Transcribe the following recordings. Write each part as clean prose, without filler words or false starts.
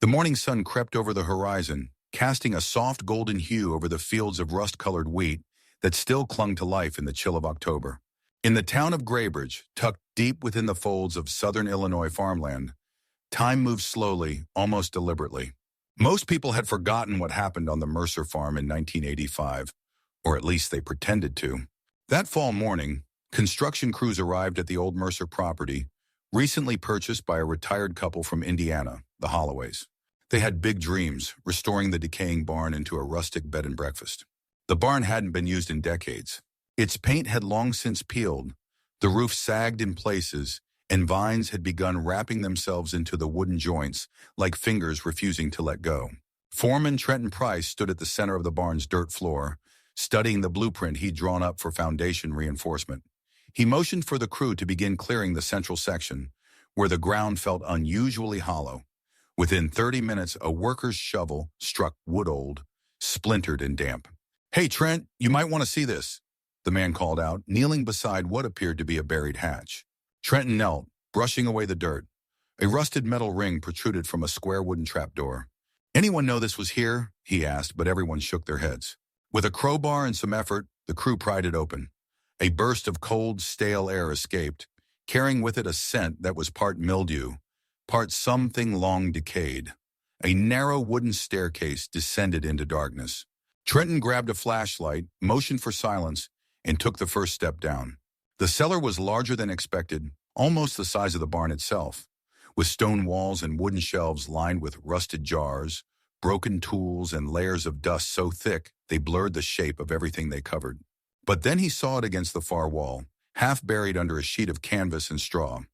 The morning sun crept over the horizon, casting a soft golden hue over the fields of rust-colored wheat that still clung to life in the chill of October. In the town of Graybridge, tucked deep within the folds of southern Illinois farmland, time moved slowly, almost deliberately. Most people had forgotten what happened on the Mercer farm in 1985, or at least they pretended to. That fall morning, construction crews arrived at the old Mercer property, recently purchased by a retired couple from Indiana, the Holloways. They had big dreams, restoring the decaying barn into a rustic bed and breakfast. The barn hadn't been used in decades. Its paint had long since peeled, the roof sagged in places, and vines had begun wrapping themselves into the wooden joints like fingers refusing to let go. Foreman Trenton Price stood at the center of the barn's dirt floor, studying the blueprint he'd drawn up for foundation reinforcement. He motioned for the crew to begin clearing the central section, where the ground felt unusually hollow. Within 30 minutes, a worker's shovel struck wood old, splintered and damp. "Hey, Trent, you might want to see this," the man called out, kneeling beside what appeared to be a buried hatch. Trenton knelt, brushing away the dirt. A rusted metal ring protruded from a square wooden trapdoor. "Anyone know this was here?" he asked, but everyone shook their heads. With a crowbar and some effort, the crew pried it open. A burst of cold, stale air escaped, carrying with it a scent that was part mildew, part something long decayed. A narrow wooden staircase descended into darkness. Trenton grabbed a flashlight, motioned for silence, and took the first step down. The cellar was larger than expected, almost the size of the barn itself, with stone walls and wooden shelves lined with rusted jars, broken tools, and layers of dust so thick they blurred the shape of everything they covered. But then he saw it against the far wall, half buried under a sheet of canvas and straw.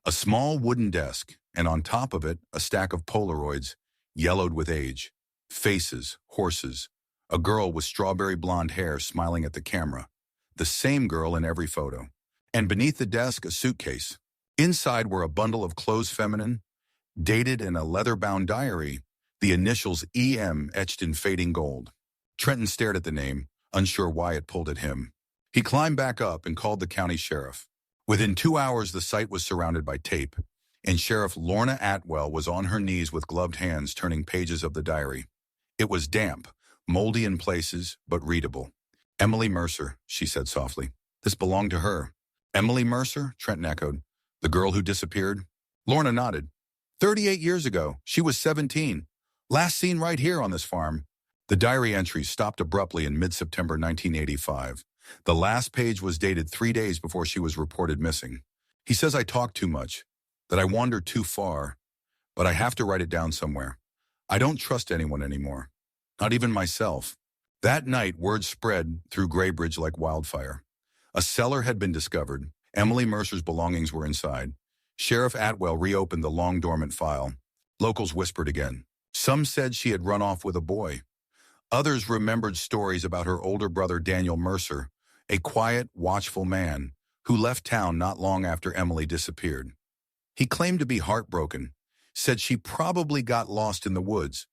A small wooden desk, and on top of it, a stack of Polaroids, yellowed with age. Faces, horses, a girl with strawberry blonde hair smiling at the camera. The same girl in every photo. And beneath the desk, a suitcase. Inside were a bundle of clothes feminine, dated in a leather-bound diary, the initials EM etched in fading gold. Trenton stared at the name, unsure why it pulled at him. He climbed back up and called the county sheriff. Within 2 hours, the site was surrounded by tape, and Sheriff Lorna Atwell was on her knees with gloved hands turning pages of the diary. It was damp, moldy in places, but readable. "Emily Mercer," she said softly. "This belonged to her." "Emily Mercer?" Trenton echoed. "The girl who disappeared?" Lorna nodded. 38 years ago. She was 17. Last seen right here on this farm." The diary entry stopped abruptly in mid-September 1985. The last page was dated 3 days before she was reported missing. "He says I talk too much, that I wander too far, but I have to write it down somewhere. I don't trust anyone anymore, not even myself." That night, word spread through Graybridge like wildfire. A cellar had been discovered. Emily Mercer's belongings were inside. Sheriff Atwell reopened the long-dormant file. Locals whispered again. Some said she had run off with a boy. Others remembered stories about her older brother Daniel Mercer, a quiet, watchful man who left town not long after Emily disappeared. He claimed to be heartbroken, said she probably got lost in the woods,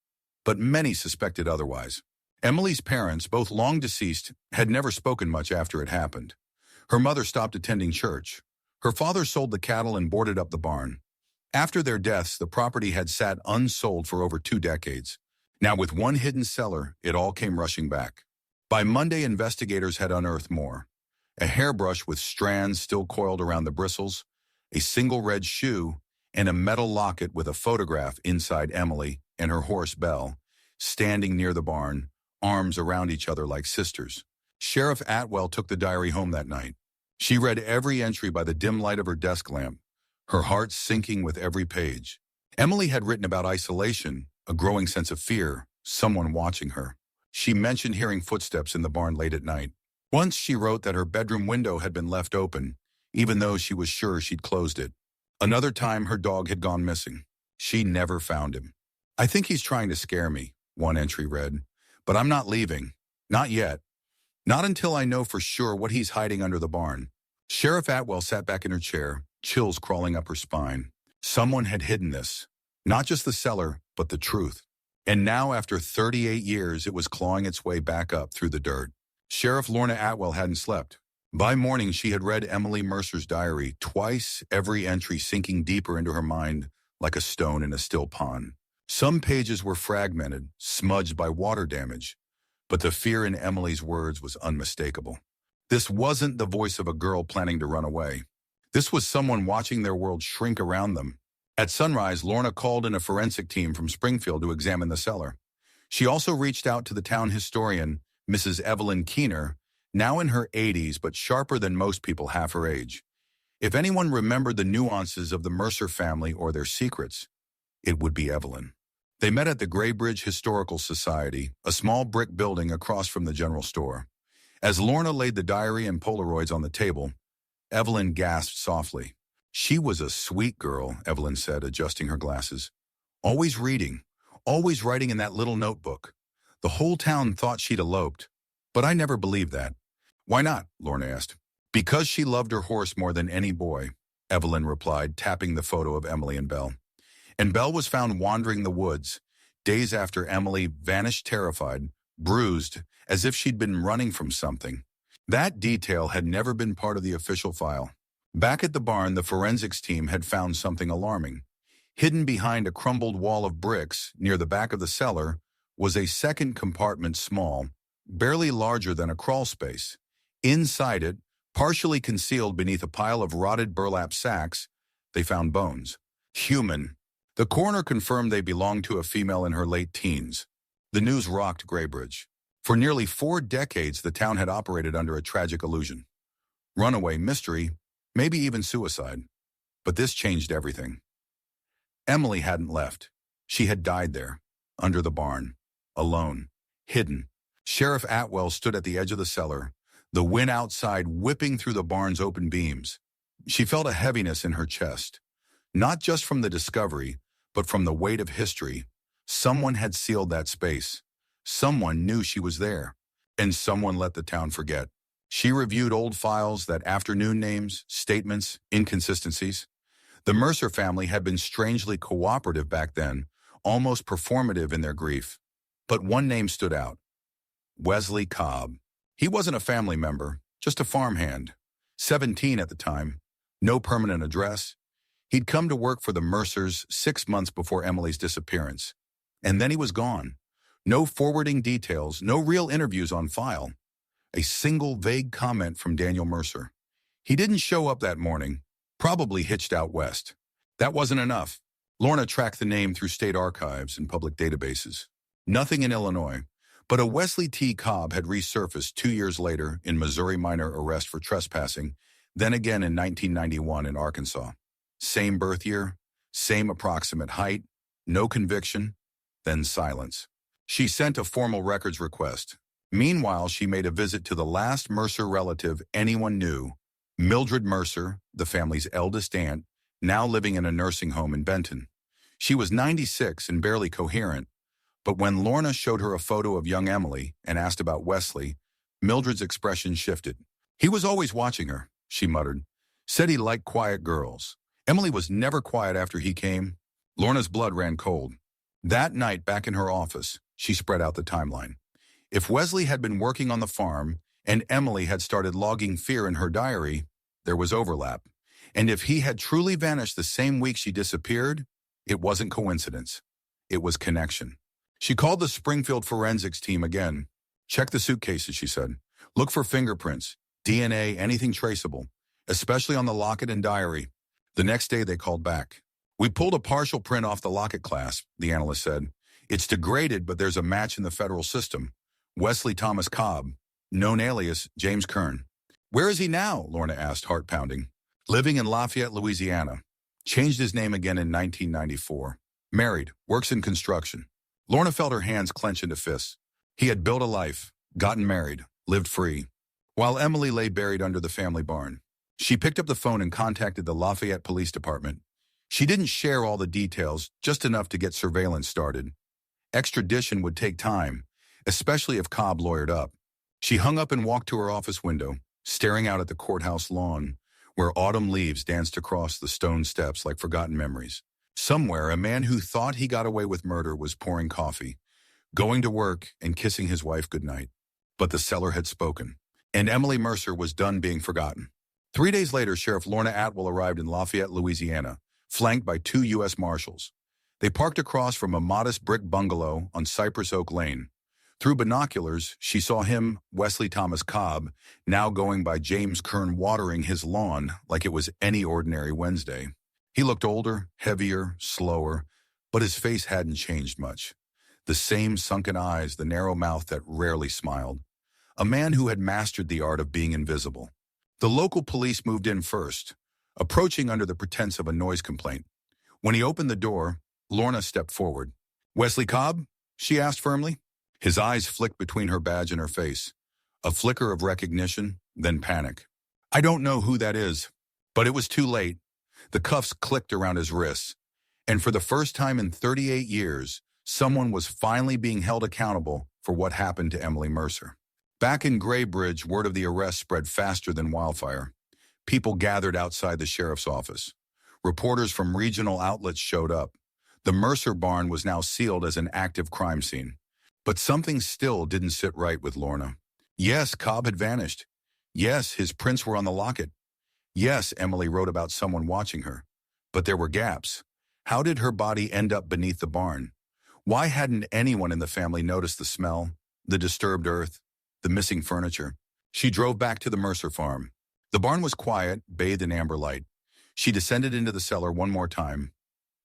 but many suspected otherwise. Emily's parents, both long deceased, had never spoken much after it happened. Her mother stopped attending church. Her father sold the cattle and boarded up the barn. After their deaths, the property had sat unsold for over 2 decades. Now, with one hidden cellar, it all came rushing back. By Monday, investigators had unearthed more. A hairbrush with strands still coiled around the bristles, a single red shoe, and a metal locket with a photograph inside Emily and her horse Belle, standing near the barn, arms around each other like sisters. Sheriff Atwell took the diary home that night. She read every entry by the dim light of her desk lamp, her heart sinking with every page. Emily had written about isolation, a growing sense of fear, someone watching her. She mentioned hearing footsteps in the barn late at night. Once she wrote that her bedroom window had been left open, even though she was sure she'd closed it. Another time her dog had gone missing. She never found him. "I think he's trying to scare me," one entry read, "but I'm not leaving. Not yet. Not until I know for sure what he's hiding under the barn." Sheriff Atwell sat back in her chair, chills crawling up her spine. Someone had hidden this. Not just the cellar, but the truth. And now, after 38 years, it was clawing its way back up through the dirt. Sheriff Lorna Atwell hadn't slept. By morning, she had read Emily Mercer's diary twice, every entry sinking deeper into her mind like a stone in a still pond. Some pages were fragmented, smudged by water damage, but the fear in Emily's words was unmistakable. This wasn't the voice of a girl planning to run away. This was someone watching their world shrink around them. At sunrise, Lorna called in a forensic team from Springfield to examine the cellar. She also reached out to the town historian, Mrs. Evelyn Keener, now in her 80s but sharper than most people half her age. If anyone remembered the nuances of the Mercer family or their secrets, it would be Evelyn. They met at the Graybridge Historical Society, a small brick building across from the general store. As Lorna laid the diary and Polaroids on the table, Evelyn gasped softly. She was a sweet girl, Evelyn said, adjusting her glasses. Always reading, always writing in that little notebook. The whole town thought she'd eloped, but I never believed that. Why not? Lorna asked. Because she loved her horse more than any boy, Evelyn replied, tapping the photo of Emily and Belle. And Belle was found wandering the woods, days after Emily vanished terrified, bruised, as if she'd been running from something. That detail had never been part of the official file. Back at the barn, the forensics team had found something alarming. Hidden behind a crumbled wall of bricks near the back of the cellar was a second compartment small, barely larger than a crawl space. Inside it, partially concealed beneath a pile of rotted burlap sacks, they found bones. Human. The coroner confirmed they belonged to a female in her late teens. The news rocked Graybridge. For nearly 4 decades, the town had operated under a tragic illusion. Runaway, mystery, maybe even suicide. But this changed everything. Emily hadn't left. She had died there, under the barn, alone, hidden. Sheriff Atwell stood at the edge of the cellar, the wind outside whipping through the barn's open beams. She felt a heaviness in her chest, not just from the discovery, but from the weight of history. Someone had sealed that space. Someone knew she was there, and someone let the town forget. She reviewed old files, that afternoon names, statements, inconsistencies. The Mercer family had been strangely cooperative back then, almost performative in their grief. But one name stood out. Wesley Cobb. He wasn't a family member, just a farmhand. 17 at the time, no permanent address. He'd come to work for the Mercers 6 months before Emily's disappearance. And then he was gone. No forwarding details, no real interviews on file. A single vague comment from Daniel Mercer. He didn't show up that morning, probably hitched out west. That wasn't enough. Lorna tracked the name through state archives and public databases. Nothing in Illinois, but a Wesley T. Cobb had resurfaced 2 years later in Missouri minor arrest for trespassing, then again in 1991 in Arkansas. Same birth year, same approximate height, no conviction, then silence. She sent a formal records request. Meanwhile, she made a visit to the last Mercer relative anyone knew, Mildred Mercer, the family's eldest aunt, now living in a nursing home in Benton. She was 96 and barely coherent, but when Lorna showed her a photo of young Emily and asked about Wesley, Mildred's expression shifted. He was always watching her, she muttered. Said he liked quiet girls. Emily was never quiet after he came. Lorna's blood ran cold. That night, back in her office, she spread out the timeline. If Wesley had been working on the farm and Emily had started logging fear in her diary, there was overlap. And if he had truly vanished the same week she disappeared, it wasn't coincidence. It was connection. She called the Springfield forensics team again. Check the suitcases, she said. Look for fingerprints, DNA, anything traceable, especially on the locket and diary. The next day they called back. We pulled a partial print off the locket clasp, the analyst said. It's degraded, but there's a match in the federal system. Wesley Thomas Cobb, known alias James Kern. Where is he now? Lorna asked, heart pounding. Living in Lafayette, Louisiana. Changed his name again in 1994. Married, works in construction. Lorna felt her hands clench into fists. He had built a life, gotten married, lived free, while Emily lay buried under the family barn. She picked up the phone and contacted the Lafayette Police Department. She didn't share all the details, just enough to get surveillance started. Extradition would take time, especially if Cobb lawyered up. She hung up and walked to her office window, staring out at the courthouse lawn, where autumn leaves danced across the stone steps like forgotten memories. Somewhere, a man who thought he got away with murder was pouring coffee, going to work and kissing his wife goodnight. But the Cellar had spoken, and Emily Mercer was done being forgotten. 3 days later, Sheriff Lorna Atwell arrived in Lafayette, Louisiana, flanked by 2 U.S. Marshals. They parked across from a modest brick bungalow on Cypress Oak Lane. Through binoculars, she saw him, Wesley Thomas Cobb, now going by James Kern, watering his lawn like it was any ordinary Wednesday. He looked older, heavier, slower, but his face hadn't changed much. The same sunken eyes, the narrow mouth that rarely smiled. A man who had mastered the art of being invisible. The local police moved in first, approaching under the pretense of a noise complaint. When he opened the door, Lorna stepped forward. "Wesley Cobb?" she asked firmly. His eyes flicked between her badge and her face. A flicker of recognition, then panic. "I don't know who that is." But it was too late. The cuffs clicked around his wrists. And for the first time in 38 years, someone was finally being held accountable for what happened to Emily Mercer. Back in Graybridge, word of the arrest spread faster than wildfire. People gathered outside the sheriff's office. Reporters from regional outlets showed up. The Mercer barn was now sealed as an active crime scene. But something still didn't sit right with Lorna. Yes, Cobb had vanished. Yes, his prints were on the locket. Yes, Emily wrote about someone watching her. But there were gaps. How did her body end up beneath the barn? Why hadn't anyone in the family noticed the smell, the disturbed earth, the missing furniture? She drove back to the Mercer farm. The barn was quiet, bathed in amber light. She descended into the cellar one more time,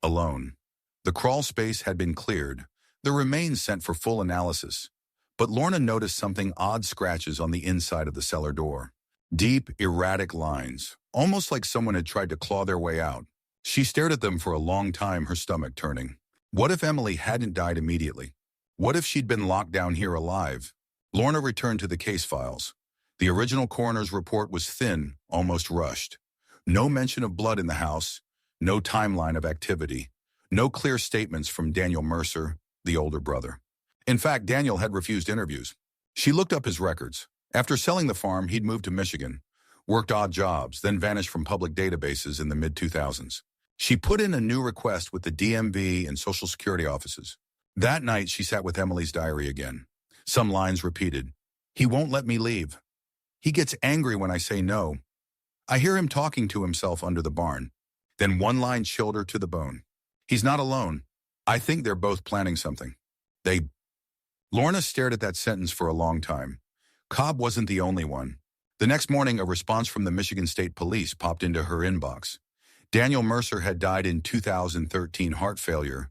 alone. The crawl space had been cleared, the remains sent for full analysis. But Lorna noticed something odd: scratches on the inside of the cellar door. Deep, erratic lines, almost like someone had tried to claw their way out. She stared at them for a long time, her stomach turning. What if Emily hadn't died immediately? What if she'd been locked down here alive? Lorna returned to the case files. The original coroner's report was thin, almost rushed. No mention of blood in the house, no timeline of activity, no clear statements from Daniel Mercer, the older brother. In fact, Daniel had refused interviews. She looked up his records. After selling the farm, he'd moved to Michigan, worked odd jobs, then vanished from public databases in the mid-2000s. She put in a new request with the DMV and Social Security offices. That night, she sat with Emily's diary again. Some lines repeated. "He won't let me leave. He gets angry when I say no. I hear him talking to himself under the barn." Then one line chilled her to the bone. "He's not alone. I think they're both planning something. They..." Lorna stared at that sentence for a long time. Cobb wasn't the only one. The next morning, a response from the Michigan State Police popped into her inbox. Daniel Mercer had died in 2013 heart failure,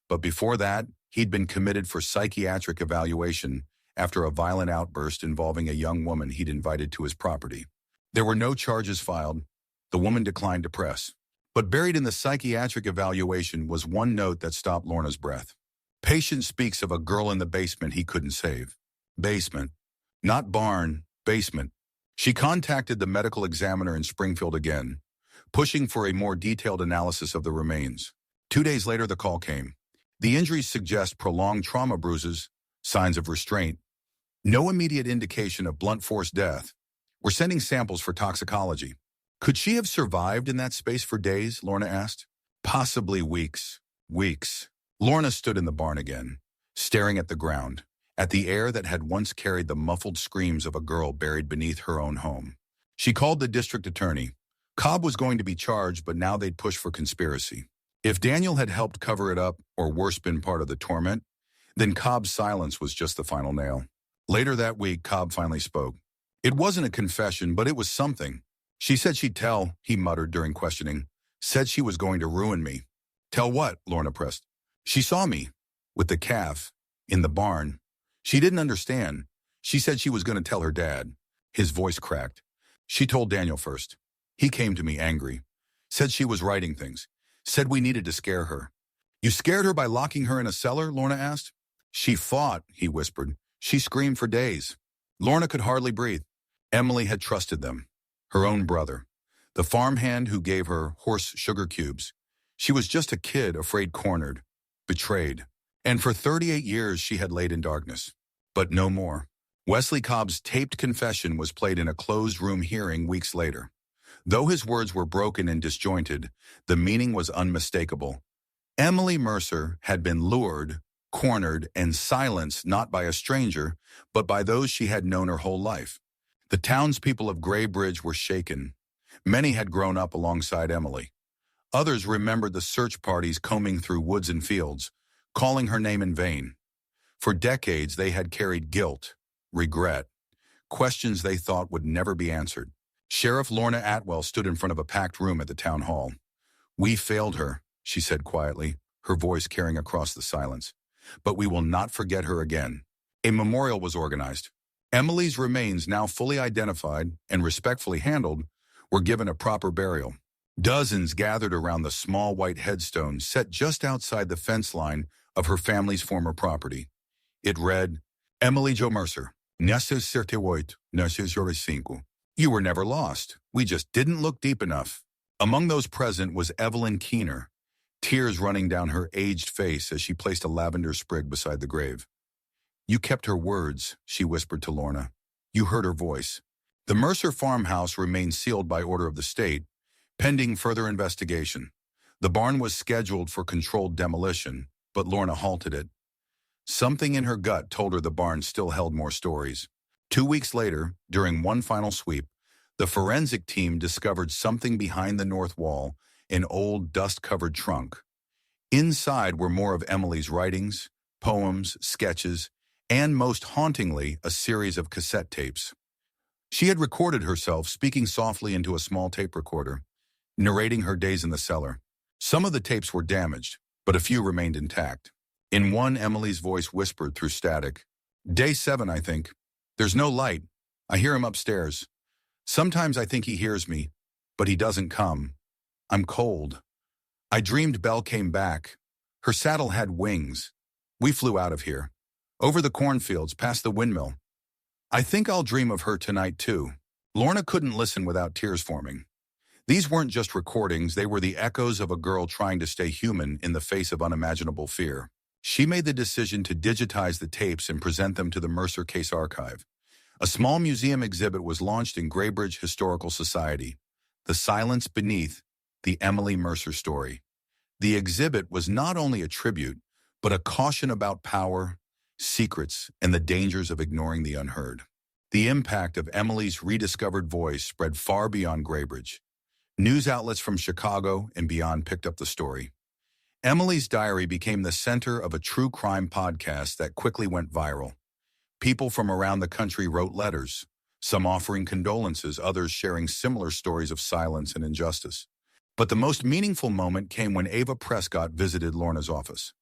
but before that, he'd been committed for psychiatric evaluation after a violent outburst involving a young woman he'd invited to his property. There were no charges filed. The woman declined to press. But buried in the psychiatric evaluation was one note that stopped Lorna's breath. Patient speaks of a girl in the basement he couldn't save. Basement. Not barn, basement. She contacted the medical examiner in Springfield again, pushing for a more detailed analysis of the remains. 2 days later, the call came. The injuries suggest prolonged trauma bruises, signs of restraint. No immediate indication of blunt force death. We're sending samples for toxicology. Could she have survived in that space for days, Lorna asked. Possibly weeks. Weeks. Lorna stood in the barn again, staring at the ground, at the air that had once carried the muffled screams of a girl buried beneath her own home. She called the district attorney. Cobb was going to be charged, but now they'd push for conspiracy. If Daniel had helped cover it up, or worse, been part of the torment, then Cobb's silence was just the final nail. Later that week, Cobb finally spoke. It wasn't a confession, but it was something. "She said she'd tell," he muttered during questioning. "Said she was going to ruin me." "Tell what?" Lorna pressed. "She saw me, with the calf, in the barn. She didn't understand. She said she was going to tell her dad." His voice cracked. "She told Daniel first. He came to me angry. Said she was writing things. Said we needed to scare her." "You scared her by locking her in a cellar?" Lorna asked. "She fought," he whispered. "She screamed for days." Lorna could hardly breathe. Emily had trusted them. Her own brother. The farmhand who gave her horse sugar cubes. She was just a kid, afraid, cornered, betrayed. And for 38 years she had laid in darkness. But no more. Wesley Cobb's taped confession was played in a closed-room hearing weeks later. Though his words were broken and disjointed, the meaning was unmistakable. Emily Mercer had been lured, cornered, and silenced not by a stranger, but by those she had known her whole life. The townspeople of Graybridge were shaken. Many had grown up alongside Emily. Others remembered the search parties combing through woods and fields, calling her name in vain. For decades, they had carried guilt, regret, questions they thought would never be answered. Sheriff Lorna Atwell stood in front of a packed room at the town hall. "We failed her," she said quietly, her voice carrying across the silence. "But we will not forget her again." A memorial was organized. Emily's remains, now fully identified and respectfully handled, were given a proper burial. Dozens gathered around the small white headstone set just outside the fence line of her family's former property. It read, "Emily Jo Mercer, Nesses Certeoit, Nesses Cinco. You were never lost. We just didn't look deep enough." Among those present was Evelyn Keener, tears running down her aged face as she placed a lavender sprig beside the grave. "You kept her words," she whispered to Lorna. "You heard her voice." The Mercer farmhouse remained sealed by order of the state, pending further investigation. The barn was scheduled for controlled demolition, but Lorna halted it. Something in her gut told her the barn still held more stories. 2 weeks later, during one final sweep, the forensic team discovered something behind the north wall, an old dust-covered trunk. Inside were more of Emily's writings, poems, sketches, and most hauntingly, a series of cassette tapes. She had recorded herself speaking softly into a small tape recorder, narrating her days in the cellar. Some of the tapes were damaged, but a few remained intact. In one, Emily's voice whispered through static, "Day 7, I think. There's no light. I hear him upstairs. Sometimes I think he hears me, but he doesn't come. I'm cold. I dreamed Belle came back. Her saddle had wings. We flew out of here. Over the cornfields, past the windmill. I think I'll dream of her tonight, too." Lorna couldn't listen without tears forming. These weren't just recordings, they were the echoes of a girl trying to stay human in the face of unimaginable fear. She made the decision to digitize the tapes and present them to the Mercer Case Archive. A small museum exhibit was launched in Graybridge Historical Society, "The Silence Beneath, the Emily Mercer Story." The exhibit was not only a tribute, but a caution about power, secrets, and the dangers of ignoring the unheard. The impact of Emily's rediscovered voice spread far beyond Graybridge. News outlets from Chicago and beyond picked up the story. Emily's diary became the center of a true crime podcast that quickly went viral. People from around the country wrote letters, some offering condolences, others sharing similar stories of silence and injustice. But the most meaningful moment came when Ava Prescott visited Lorna's office.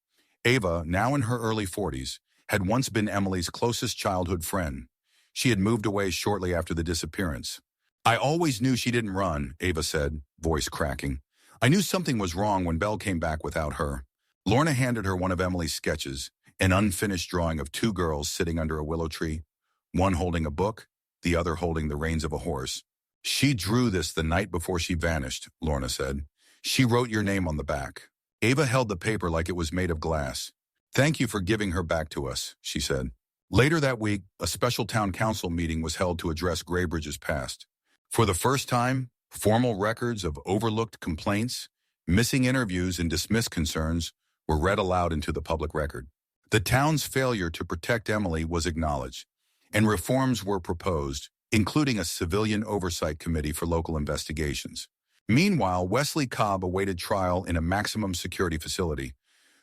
Ava, now in her early 40s, had once been Emily's closest childhood friend. She had moved away shortly after the disappearance. "I always knew she didn't run," Ava said, voice cracking. "I knew something was wrong when Belle came back without her." Lorna handed her one of Emily's sketches, an unfinished drawing of 2 girls sitting under a willow tree, one holding a book, the other holding the reins of a horse. "She drew this the night before she vanished," Lorna said. "She wrote your name on the back." Ava held the paper like it was made of glass. "Thank you for giving her back to us," she said. Later that week, a special town council meeting was held to address Graybridge's past. For the first time, formal records of overlooked complaints, missing interviews, and dismissed concerns were read aloud into the public record. The town's failure to protect Emily was acknowledged, and reforms were proposed, including a civilian oversight committee for local investigations. Meanwhile, Wesley Cobb awaited trial in a maximum security facility.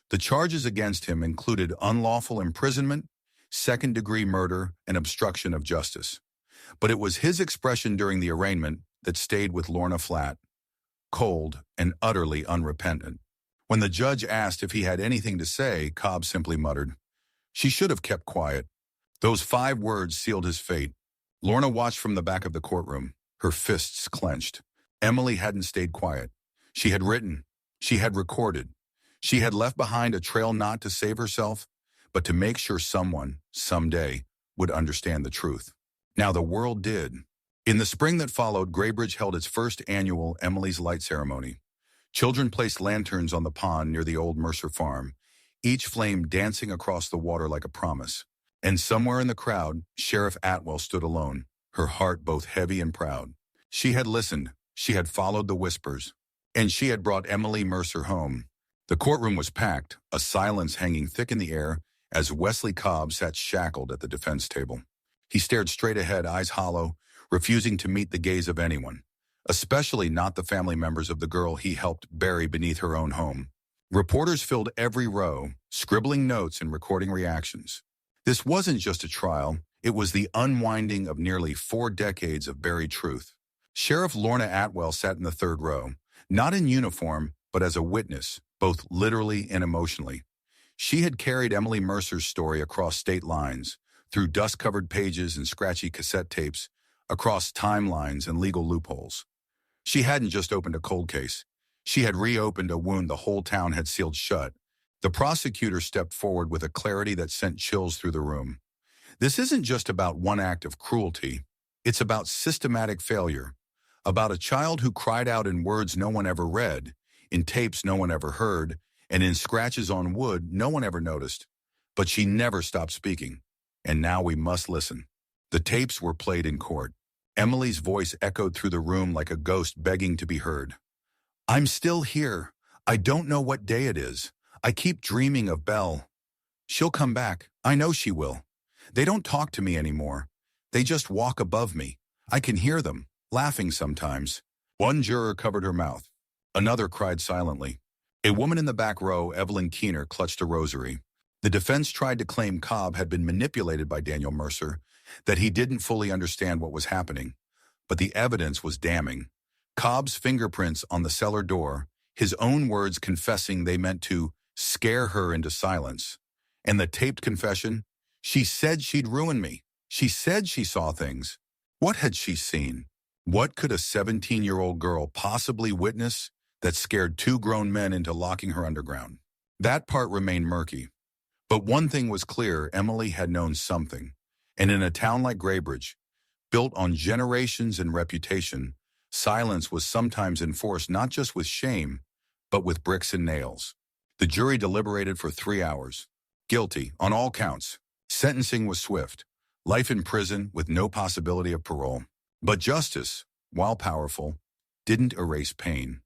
The charges against him included unlawful imprisonment, second-degree murder, and obstruction of justice. But it was his expression during the arraignment that stayed with Lorna flat, cold, and utterly unrepentant. When the judge asked if he had anything to say, Cobb simply muttered, "She should have kept quiet." Those 5 words sealed his fate. Lorna watched from the back of the courtroom, her fists clenched. Emily hadn't stayed quiet. She had written. She had recorded. She had left behind a trail not to save herself, but to make sure someone, someday, would understand the truth. Now the world did. In the spring that followed, Graybridge held its first annual Emily's Light ceremony. Children placed lanterns on the pond near the old Mercer farm, each flame dancing across the water like a promise. And somewhere in the crowd, Sheriff Atwell stood alone, her heart both heavy and proud. She had listened, she had followed the whispers, and she had brought Emily Mercer home. The courtroom was packed, a silence hanging thick in the air as Wesley Cobb sat shackled at the defense table. He stared straight ahead, eyes hollow, refusing to meet the gaze of anyone. especially not the family members of the girl he helped bury beneath her own home. Reporters filled every row, scribbling notes and recording reactions. This wasn't just a trial, it was the unwinding of nearly 4 decades of buried truth. Sheriff Lorna Atwell sat in the third row, not in uniform, but as a witness, both literally and emotionally. She had carried Emily Mercer's story across state lines, through dust-covered pages and scratchy cassette tapes, across timelines and legal loopholes. She hadn't just opened a cold case. She had reopened a wound the whole town had sealed shut. The prosecutor stepped forward with a clarity that sent chills through the room. This isn't just about one act of cruelty. It's about systematic failure, about a child who cried out in words no one ever read, in tapes no one ever heard, and in scratches on wood no one ever noticed. But she never stopped speaking. And now we must listen. The tapes were played in court. Emily's voice echoed through the room like a ghost begging to be heard. "I'm still here. I don't know what day it is. I keep dreaming of Belle. She'll come back. I know she will. They don't talk to me anymore. They just walk above me. I can hear them, laughing sometimes." One juror covered her mouth. Another cried silently. A woman in the back row, Evelyn Keener, clutched a rosary. The defense tried to claim Cobb had been manipulated by Daniel Mercer, that he didn't fully understand what was happening. But the evidence was damning. Cobb's fingerprints on the cellar door, his own words confessing they meant to scare her into silence. And the taped confession, she said she'd ruin me. She said she saw things. What had she seen? What could a 17-year-old girl possibly witness that scared 2 grown men into locking her underground? That part remained murky. But one thing was clear, Emily had known something. And in a town like Graybridge, built on generations and reputation, silence was sometimes enforced not just with shame, but with bricks and nails. The jury deliberated for 3 hours. Guilty on all counts. Sentencing was swift. Life in prison with no possibility of parole. But justice, while powerful, didn't erase pain.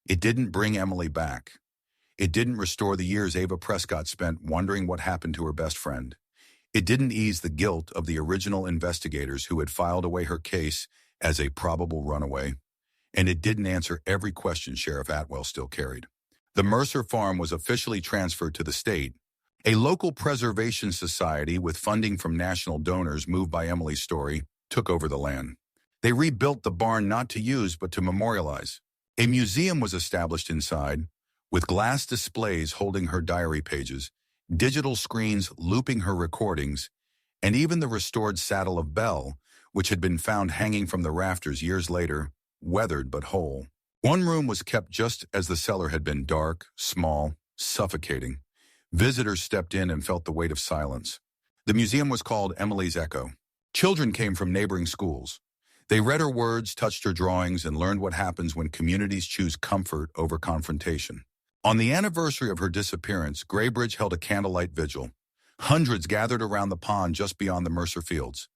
It didn't bring Emily back. It didn't restore the years Ava Prescott spent wondering what happened to her best friend. It didn't ease the guilt of the original investigators who had filed away her case as a probable runaway. And it didn't answer every question Sheriff Atwell still carried. The Mercer farm was officially transferred to the state. A local preservation society with funding from national donors moved by Emily's story took over the land. They rebuilt the barn not to use but to memorialize. A museum was established inside, with glass displays holding her diary pages, digital screens looping her recordings, and even the restored saddle of Belle, which had been found hanging from the rafters years later, weathered but whole. One room was kept just as the cellar had been, dark, small, suffocating. Visitors stepped in and felt the weight of silence. The museum was called Emily's Echo. Children came from neighboring schools. They read her words, touched her drawings, and learned what happens when communities choose comfort over confrontation. On the anniversary of her disappearance, Graybridge held a candlelight vigil. Hundreds gathered around the pond just beyond the Mercer fields.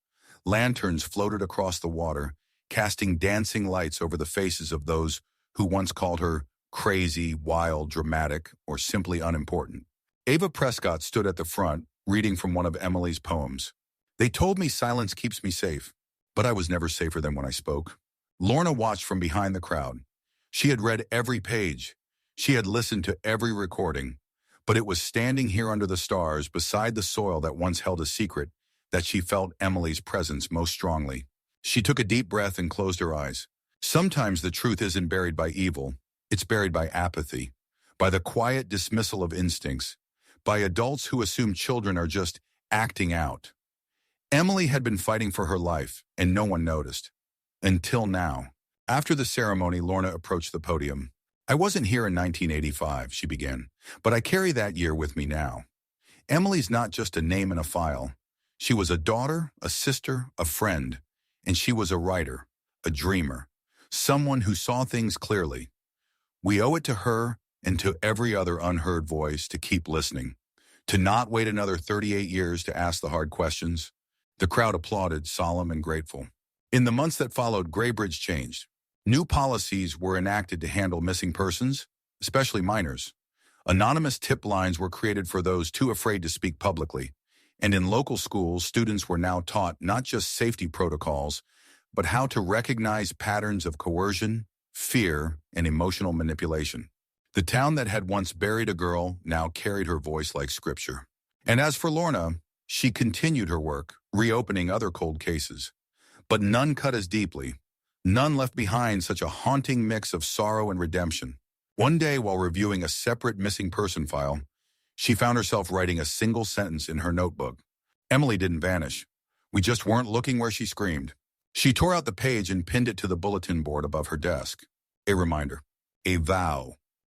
Lanterns floated across the water, casting dancing lights over the faces of those who once called her crazy, wild, dramatic, or simply unimportant. Ava Prescott stood at the front, reading from one of Emily's poems. "They told me silence keeps me safe, but I was never safer than when I spoke." Lorna watched from behind the crowd. She had read every page. She had listened to every recording, but it was standing here under the stars beside the soil that once held a secret that she felt Emily's presence most strongly. She took a deep breath and closed her eyes. Sometimes the truth isn't buried by evil, it's buried by apathy, by the quiet dismissal of instincts, by adults who assume children are just acting out. Emily had been fighting for her life, and no one noticed. Until now. After the ceremony, Lorna approached the podium. "I wasn't here in 1985, she began, "but I carry that year with me now. Emily's not just a name in a file. She was a daughter, a sister, a friend, and she was a writer, a dreamer, someone who saw things clearly. We owe it to her and to every other unheard voice to keep listening, to not wait another 38 years to ask the hard questions." The crowd applauded, solemn and grateful. In the months that followed, Graybridge changed. New policies were enacted to handle missing persons, especially minors. Anonymous tip lines were created for those too afraid to speak publicly. And in local schools, students were now taught not just safety protocols, but how to recognize patterns of coercion, fear, and emotional manipulation. The town that had once buried a girl now carried her voice like scripture. And as for Lorna, she continued her work, reopening other cold cases. But none cut as deeply. None left behind such a haunting mix of sorrow and redemption. One day, while reviewing a separate missing person file, she found herself writing a single sentence in her notebook. Emily didn't vanish. We just weren't looking where she screamed. She tore out the page and pinned it to the bulletin board above her desk. A reminder. A vow.